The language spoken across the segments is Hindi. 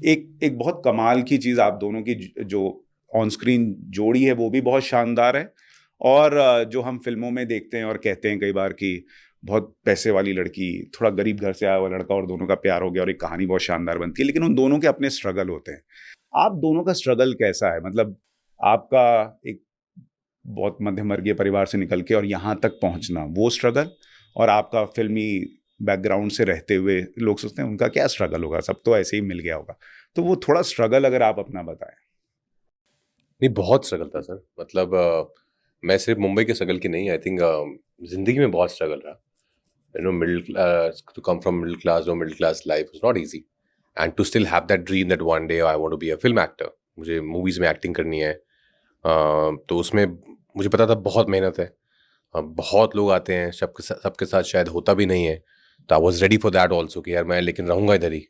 एक एक बहुत कमाल की चीज़ आप दोनों की जो ऑन स्क्रीन जोड़ी है वो भी बहुत शानदार है। और जो हम फिल्मों में देखते हैं और कहते हैं कई बार कि बहुत पैसे वाली लड़की, थोड़ा गरीब घर से आया हुआ लड़का और दोनों का प्यार हो गया और एक कहानी बहुत शानदार बनती है, लेकिन उन दोनों के अपने स्ट्रगल होते हैं। आप दोनों का स्ट्रगल कैसा है? मतलब आपका एक बहुत मध्यम वर्गीय परिवार से निकल के और यहाँ तक पहुँचना, वो स्ट्रगल, और आपका फिल्मी बैकग्राउंड से रहते हुए लोग सोचते हैं उनका क्या स्ट्रगल होगा, सब तो ऐसे ही मिल गया होगा। तो वो थोड़ा स्ट्रगल अगर आप अपना बताएं। नहीं, बहुत स्ट्रगल था सर। मतलब मैं सिर्फ मुंबई के स्ट्रगल की नहीं, आई थिंक जिंदगी में बहुत स्ट्रगल रहा। You know, middle class to come from middle class, no middle class life is not easy, and to still have that dream that one day I want to be a film actor. मुझे मूवीज में एक्टिंग करनी है। तो उसमें मुझे पता था बहुत मेहनत है। बहुत लोग आते हैं, सबके साथ शायद होता भी नहीं है। तो I was ready for that also कि यार मैं लेकिन रहूँगा इधर ही,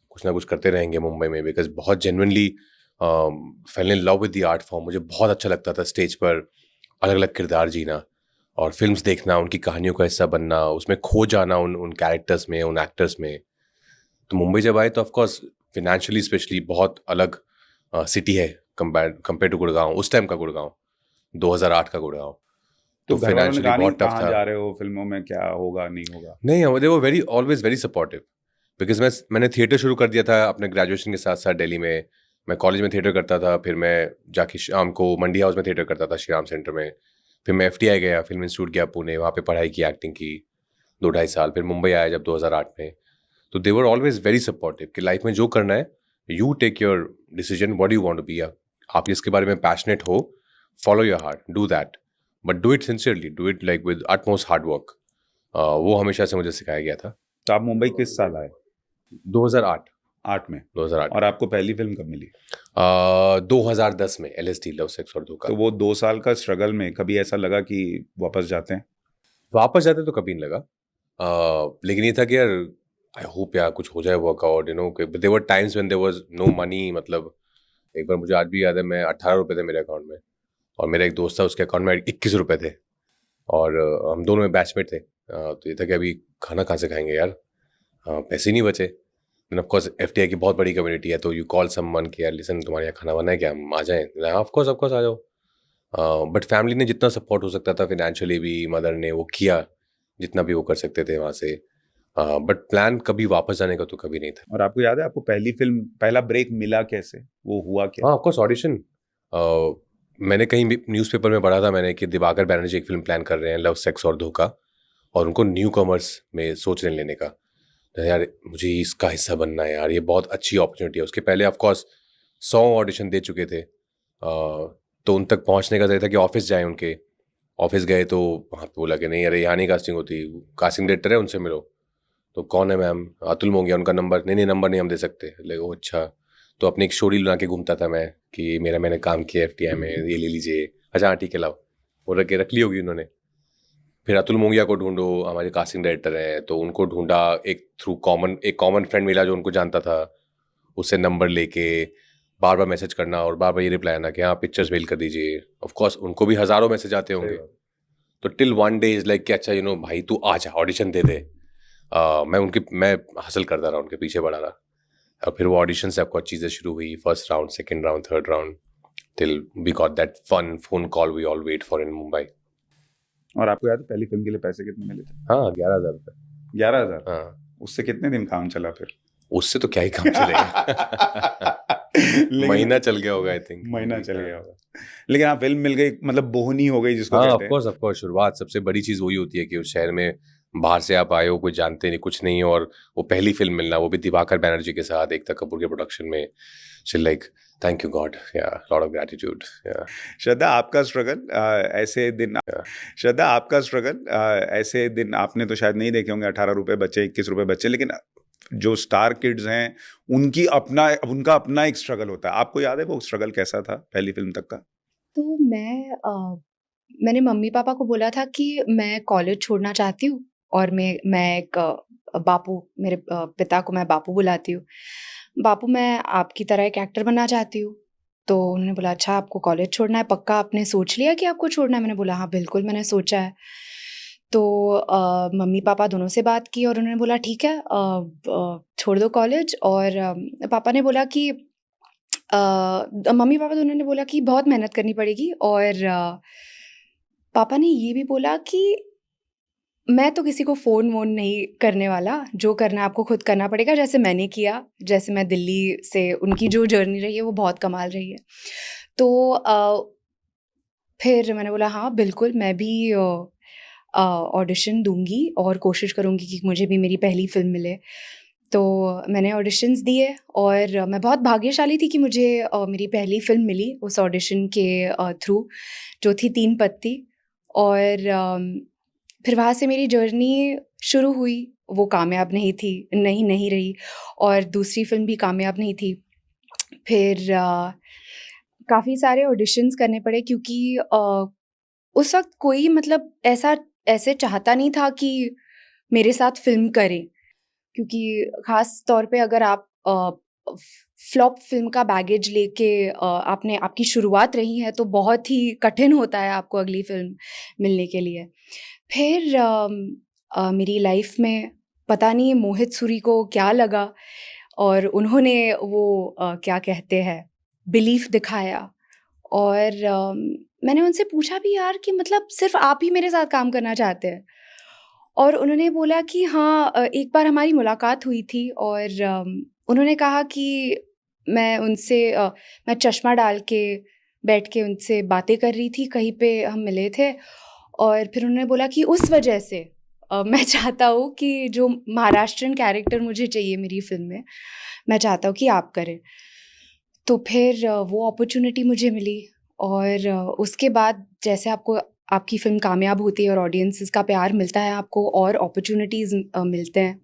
कुछ ना कुछ करते रहेंगे मुंबई में, बिकॉज बहुत genuinely fail in love with the art form. मुझे बहुत अच्छा लगता था स्टेज पर अलग अलग किरदार जीना और फिल्म्स देखना, उनकी कहानियों का हिस्सा बनना, उसमें खो जाना उन कैरेक्टर्स में, उन एक्टर्स में। तो मुंबई जब आए तो ऑफकोर्स फिनेंशियली स्पेशली बहुत अलग सिटी है कंपेयर टू गुड़गांव, उस टाइम का गुड़गांव, 2008 का गुड़गांव। तो तो घर वालों ने फाइनेंशियली कहा नहीं बहुत टफ कहाँ था। जा रहे हो, फिल्मों में क्या होगा नहीं होगा? नहीं, they were very always very supportive, because मैंने थिएटर शुरू कर दिया था अपने ग्रेजुएशन के साथ साथ दिल्ली में। मैं कॉलेज में थिएटर करता था, फिर मैं जाके शाम को मंडी हाउस में थिएटर करता था, श्री राम सेंटर में। फिर मैं FTI गया, फिल्म इंस्टीट्यूट गया पुणे, वहाँ पे पढ़ाई की, एक्टिंग की 2 ढाई साल। फिर मुंबई आया जब 2008 में। तो they were always very supportive कि लाइफ में जो करना है, you take your decision, what you want to be. आप इसके बारे में पैशनेट हो, follow your heart, do that, but do it sincerely, do it like with utmost hard work. वो हमेशा से मुझे सिखाया गया था। तो आप मुंबई किस साल आए? 2008। 8 में? 2008 और आपको पहली फिल्म कब मिली? 2010 में LSD, लव सेक्स और धोखा। तो वो 2 साल का स्ट्रगल में कभी ऐसा लगा कि वापस जाते हैं? वापस जाते तो कभी नहीं लगा। लेकिन ये था कि यार आई होप यार कुछ हो जाए workout, you know. There were times when there was no money. मतलब एक बार मुझे आज भी याद है, मैं 18 रुपये थे मेरे अकाउंट में, और मेरा एक दोस्त था, उसके अकाउंट में 21 रुपये थे, और हम दोनों में बैचमेट थे। तो ये था कि अभी खाना कहाँ से खाएंगे यार, पैसे ही नहीं बचे। देन ऑफ कोर्स FTI की बहुत बड़ी कम्युनिटी है, तो यू कॉल समवन कि यार लिसन, तुम्हारे यहाँ खाना बना है क्या, हम आ जाएं? ऑफ कोर्स आ जाओ। बट फैमिली ने जितना सपोर्ट हो सकता था फाइनेंशियली भी, मदर ने वो किया जितना भी वो कर सकते थे वहाँ से। बट प्लान कभी वापस जाने का तो कभी नहीं था। और आपको याद है आपको पहली फिल्म, पहला ब्रेक मिला कैसे, वो हुआ क्या? हाँ, ऑफ कोर्स ऑडिशन। मैंने कहीं भी न्यूज़पेपर में पढ़ा था मैंने कि दिवाकर बैनर्जी एक फिल्म प्लान कर रहे हैं, लव सेक्स और धोखा, और उनको न्यू कॉमर्स में सोच रहे हैं लेने का। तो यार मुझे इसका हिस्सा बनना है यार, ये बहुत अच्छी अपॉर्चुनिटी है। उसके पहले ऑफ कोर्स 100 ऑडिशन दे चुके थे। तो उन तक पहुंचने का जरिए था कि ऑफिस जाएं उनके। ऑफिस गए तो वहाँ पे बोला कि नहीं, अरे यहाँ नहीं कास्टिंग होती, कास्टिंग डायरेक्टर है, उनसे मिलो। तो कौन है मैम? अतुल मोंगिया उनका नंबर। नहीं नहीं, नंबर नहीं हम दे सकते। ले ओ अच्छा। तो अपनी एक स्टोरी बना के घूमता था मैं कि मैंने काम किया FTI में, ये ले लीजिए। अच्छा हाँ ठीक है लाओ, वो रख ली होगी उन्होंने। फिर अतुल मोंगिया को ढूंढो, हमारे कास्टिंग डायरेक्टर हैं, तो उनको ढूंढा। एक कॉमन फ्रेंड मिला जो उनको जानता था, उससे नंबर लेके बार बार मैसेज करना, और बार बार ये रिप्लाई आना कि हाँ पिक्चर्स मेल कर दीजिए। ऑफ कोर्स उनको भी हज़ारों मैसेज आते सही होंगे। बात। तो till one day is like कि अच्छा यू नो भाई तू आ जा, ऑडिशन दे दे। मैं हासिल करता रहा, उनके पीछे बढ़ा रहा। और फिर वो ऑडिशन से आपको चीज़ें शुरू हुई, first round, second round, third round, till we got that fun phone call we all wait for in Mumbai. और आपको याद है पहली फिल्म के लिए पैसे कितने मिले थे? हाँ, 11,000 रुपये। 11,000? हाँ, उससे कितने दिन काम चला फिर? उससे तो क्या ही काम चलेगा। लेकिन महीना चल गया होगा आई थिंक। महीना चल गया होगा, लेकिन हाँ फिल्म मिल गई, मतलब बोहनी हो गई जिसको हाँ, कहते हैं। ऑफ कोर्स शुरुआत सबसे बड़ी चीज़ वही होती है कि उस शहर में बाहर से आप आए हो, कोई जानते नहीं, कुछ नहीं हो, और वो पहली फिल्म मिलना, वो भी दिवाकर बैनर्जी के साथ, एकता कपूर के प्रोडक्शन में। So like thank you God, या लॉट ऑफ ग्रैटिट्यूड। या श्रद्धा आपका स्ट्रगल, ऐसे दिन, श्रद्धा आपका स्ट्रगल, ऐसे दिन आपने तो शायद नहीं देखे होंगे, 18 रुपए बच्चे, 21 रुपए बच्चे, लेकिन जो स्टार किड्स हैं उनका अपना एक स्ट्रगल होता है। आपको याद है वो स्ट्रगल कैसा था पहली फिल्म तक का? तो मैंने मम्मी पापा को बोला था कि मैं कॉलेज छोड़ना चाहती हूँ, और मैं एक बापू, मेरे पिता को मैं बापू बुलाती हूँ। बापू मैं आपकी तरह एक एक्टर बनना चाहती हूँ। तो उन्होंने बोला अच्छा आपको कॉलेज छोड़ना है, पक्का आपने सोच लिया कि आपको छोड़ना है? मैंने बोला हाँ बिल्कुल मैंने सोचा है। तो मम्मी पापा दोनों से बात की और उन्होंने बोला ठीक है, छोड़ दो कॉलेज। और पापा ने बोला कि मम्मी पापा दोनों ने बोला कि बहुत मेहनत करनी पड़ेगी। और पापा ने ये भी बोला कि मैं तो किसी को फ़ोन वोन नहीं करने वाला, जो करना है आपको खुद करना पड़ेगा, जैसे मैंने किया, जैसे मैं दिल्ली से, उनकी जो जर्नी रही है वो बहुत कमाल रही है। तो फिर मैंने बोला हाँ बिल्कुल, मैं भी ऑडिशन दूंगी और कोशिश करूंगी कि मुझे भी मेरी पहली फिल्म मिले। तो मैंने ऑडिशंस दिए और मैं बहुत भाग्यशाली थी कि मुझे मेरी पहली फिल्म मिली उस ऑडिशन के थ्रू, जो थी 3 पत्ती। और फिर वहाँ से मेरी जर्नी शुरू हुई। वो कामयाब नहीं रही और दूसरी फिल्म भी कामयाब नहीं थी। फिर काफ़ी सारे ऑडिशंस करने पड़े क्योंकि उस वक्त कोई मतलब ऐसे चाहता नहीं था कि मेरे साथ फिल्म करें, क्योंकि ख़ास तौर पे अगर आप फ्लॉप फिल्म का बैगेज लेके आपकी शुरुआत रही है तो बहुत ही कठिन होता है आपको अगली फिल्म मिलने के लिए। फिर मेरी लाइफ में पता नहीं मोहित सूरी को क्या लगा और उन्होंने वो क्या कहते हैं बिलीफ दिखाया। और मैंने उनसे पूछा भी यार कि मतलब सिर्फ आप ही मेरे साथ काम करना चाहते हैं? और उन्होंने बोला कि हाँ, एक बार हमारी मुलाकात हुई थी और उन्होंने कहा कि मैं चश्मा डाल के बैठ के उनसे बातें कर रही थी, कहीं पे हम मिले थे। और फिर उन्होंने बोला कि उस वजह से मैं चाहता हूँ कि जो महाराष्ट्रियन कैरेक्टर मुझे चाहिए मेरी फिल्म में, मैं चाहता हूँ कि आप करें। तो फिर वो अपॉर्चुनिटी मुझे मिली और उसके बाद जैसे आपकी फ़िल्म कामयाब होती है और ऑडियंसेस का प्यार मिलता है, आपको और अपॉर्चुनिटीज़ मिलते हैं।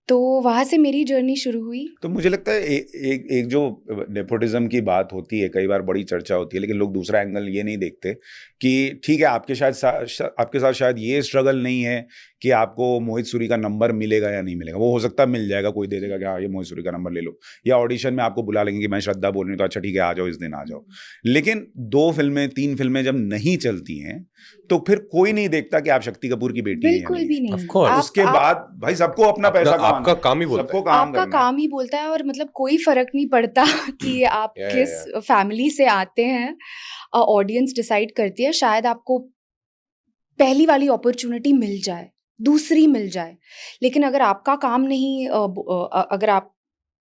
तो वहाँ से मेरी जर्नी शुरू हुई। तो मुझे लगता है एक जो नेपोटिज्म की बात होती है, कई बार बड़ी चर्चा होती है, लेकिन लोग दूसरा एंगल ये नहीं देखते कि ठीक है, आपके साथ शायद ये स्ट्रगल नहीं है कि आपको मोहित सूरी का नंबर मिलेगा या नहीं मिलेगा। वो हो सकता है मिल जाएगा, कोई दे देगा कि हाँ ये मोहित सूरी का नंबर ले लो, या ऑडिशन में आपको बुला लेंगे कि मैं श्रद्धा बोल रही हूँ तो अच्छा ठीक है आ जाओ, इस दिन आ जाओ। लेकिन 2 फिल्में 3 फिल्में जब नहीं चलती हैं तो फिर कोई नहीं देखता कि आप शक्ति कपूर की बेटी हैं या बिल्कुल नहीं भी है। नहीं। ऑफ कोर्स उसके बाद भाई सबको अपना पैसा कमाना आपका है, काम ही बोलता सबको है। काम आपका करना है। काम ही बोलता है और मतलब कोई फ़र्क नहीं पड़ता कि आप या किस फैमिली से आते हैं। ऑडियंस डिसाइड करती है। शायद आपको पहली वाली अपॉर्चुनिटी मिल जाए, दूसरी मिल जाए, लेकिन अगर आपका काम नहीं अगर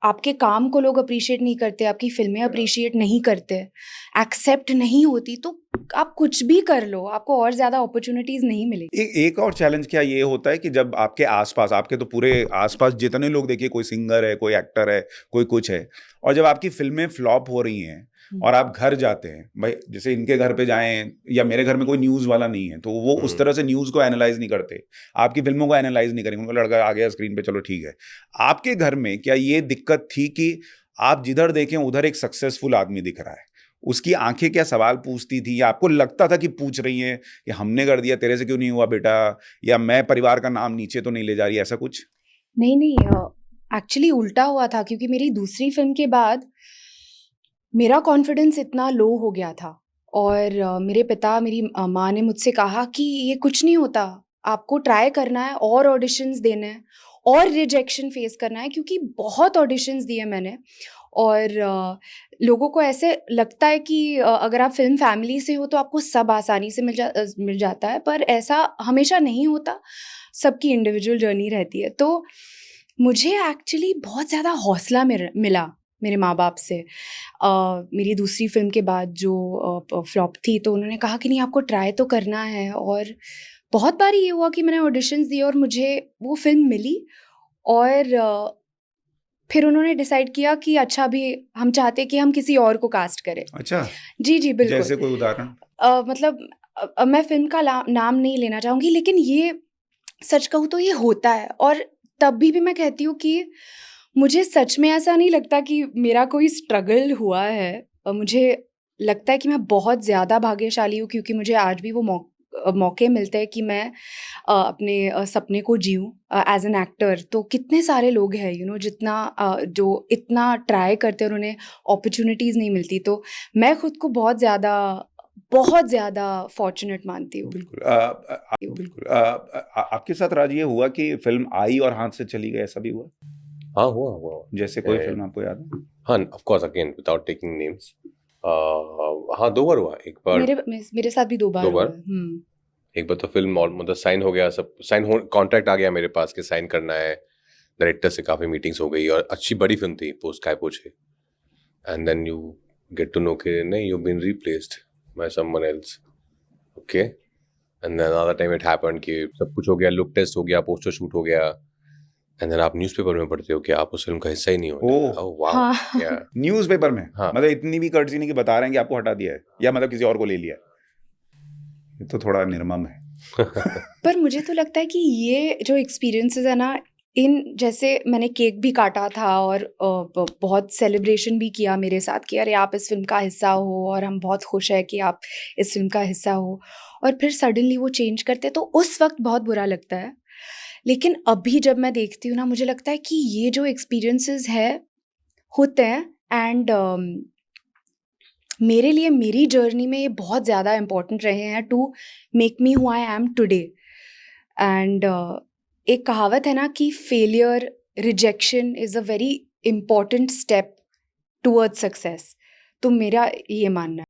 आपके काम को लोग अप्रिशिएट नहीं करते, आपकी फिल्में अप्रिशिएट नहीं करते, एक्सेप्ट नहीं होती, तो आप कुछ भी कर लो, आपको और ज़्यादा अपॉर्चुनिटीज़ नहीं मिलेगी। एक और चैलेंज क्या ये होता है कि जब आपके आसपास, आपके तो पूरे आसपास जितने लोग, देखिए कोई सिंगर है, कोई एक्टर है, कोई कुछ है, और जब आपकी फिल्में फ्लॉप हो रही हैं और आप घर जाते हैं, भाई जैसे इनके घर पे जाएं या मेरे घर में कोई न्यूज़ वाला नहीं है तो वो उस तरह से न्यूज़ को एनालाइज नहीं करते, आपकी फिल्मों को एनालाइज नहीं करेंगे, उनका लड़का आ गया स्क्रीन पे चलो ठीक है। आपके घर में क्या ये दिक्कत थी कि आप जिधर देखें उधर एक सक्सेसफुल आदमी दिख रहा है, उसकी आंखें क्या सवाल पूछती थी, या आपको लगता था कि पूछ रही हैं कि हमने कर दिया तेरे से क्यों नहीं हुआ बेटा, या मैं परिवार का नाम नीचे तो नहीं ले जा रही, ऐसा कुछ? नहीं, एक्चुअली उल्टा हुआ था क्योंकि मेरी दूसरी फ़िल्म के बाद मेरा कॉन्फिडेंस इतना लो हो गया था और मेरी माँ ने मुझसे कहा कि ये कुछ नहीं होता, आपको ट्राई करना है और ऑडिशंस देने हैं और रिजेक्शन फेस करना है, क्योंकि बहुत ऑडिशंस दिए मैंने। और लोगों को ऐसे लगता है कि अगर आप फिल्म फैमिली से हो तो आपको सब आसानी से मिल जाता है, पर ऐसा हमेशा नहीं होता, सबकी इंडिविजुअल जर्नी रहती है। तो मुझे एक्चुअली बहुत ज़्यादा हौसला मिला मेरे माँ बाप से। मेरी दूसरी फिल्म के बाद जो फ्लॉप थी तो उन्होंने कहा कि नहीं आपको ट्राई तो करना है। और बहुत बार ये हुआ कि मैंने ऑडिशंस दिए और मुझे वो फिल्म मिली और फिर उन्होंने डिसाइड किया कि अच्छा अभी हम चाहते कि हम किसी और को कास्ट करें। अच्छा, जी बिल्कुल। जैसे कोई उदाहरण? मतलब मैं फिल्म का नाम नहीं लेना चाहूँगी, लेकिन ये सच कहूँ तो ये होता है। और तब भी मैं कहती हूँ कि मुझे सच में ऐसा नहीं लगता कि मेरा कोई स्ट्रगल हुआ है। मुझे लगता है कि मैं बहुत ज़्यादा भाग्यशाली हूँ क्योंकि मुझे आज भी वो मौके मिलते हैं कि मैं अपने सपने को जीऊँ एज एन एक्टर। तो कितने सारे लोग हैं जो इतना ट्राई करते हैं और उन्हें अपॉर्चुनिटीज़ नहीं मिलती। तो मैं खुद को बहुत ज़्यादा बहुत ज़्यादा फॉर्चुनेट मानती हूँ। बिल्कुल आपके साथ राज ये हुआ कि फिल्म आई और हाथ से चली गई, ऐसा भी हुआ? हाँ, हुआ। जैसे कोई फिल्म आपको याद है? हाँ, of course, again without taking names. हाँ, 2 बार हुआ। एक बार मेरे साथ भी 2 बार 2 हुआ बार? है। एक बार तो फिल्म और मतलब साइन हो गया, सब साइन हो, कॉन्ट्रैक्ट आ गया मेरे पास कि साइन करना है। डायरेक्टर से काफ़ी मीटिंग्स हो गई और अच्छी बड़ी फिल्म थी, पोस्ट काय पूछे। And then you get to know कि नहीं, you been replaced by someone else. Okay. And then another time it happened कि सब कुछ हो गया, लुक टेस्ट हो गया, पोस्टर शूट हो गया। एंड देन आप न्यूज़पेपर में पढ़ते हो कि आप उस फिल्म का हिस्सा ही नहीं हो। ओह! Oh wow! हाँ। या न्यूज़पेपर में? हाँ। मतलब इतनी भी कर्टसी नहीं कि बता रहे हैं कि आपको हटा दिया है या मतलब किसी और को ले लिया है। ये तो थोड़ा निर्मम है। पर मुझे तो लगता है कि ये जो एक्सपीरियंसेस है ना, इन जैसे मैंने केक भी काटा था और बहुत सेलिब्रेशन भी किया मेरे साथ कि अरे आप इस फिल्म का हिस्सा हो और हम बहुत खुश हैं कि आप इस फिल्म का हिस्सा हो, और फिर सडनली वो चेंज करते हैं तो उस वक्त बहुत बुरा लगता है। लेकिन अभी जब मैं देखती हूँ ना, मुझे लगता है कि ये जो एक्सपीरियंसेस है होते हैं, एंड मेरे लिए मेरी जर्नी में ये बहुत ज़्यादा इम्पोर्टेंट रहे हैं to make me who I am today. And एक कहावत है ना कि failure, rejection is a very important step towards success. तो मेरा ये मानना है।